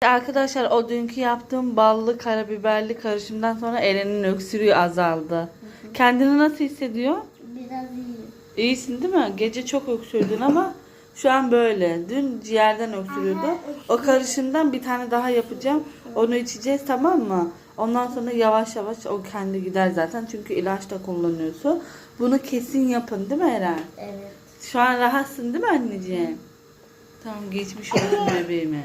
Arkadaşlar o dünkü yaptığım ballı karabiberli karışımdan sonra Eren'in öksürüğü azaldı. Kendini nasıl hissediyor? Biraz iyi. İyisin değil mi? Gece çok öksürdün ama şu an böyle. Dün ciğerden öksürüyordu. O karışımdan bir tane daha yapacağım. Onu içeceğiz, tamam mı? Ondan sonra yavaş yavaş o kendi gider zaten. Çünkü ilaç da kullanıyorsun. Bunu kesin yapın değil mi Eren? Evet. Şu an rahatsın değil mi anneciğim? Tamam, geçmiş olsun bebeğime.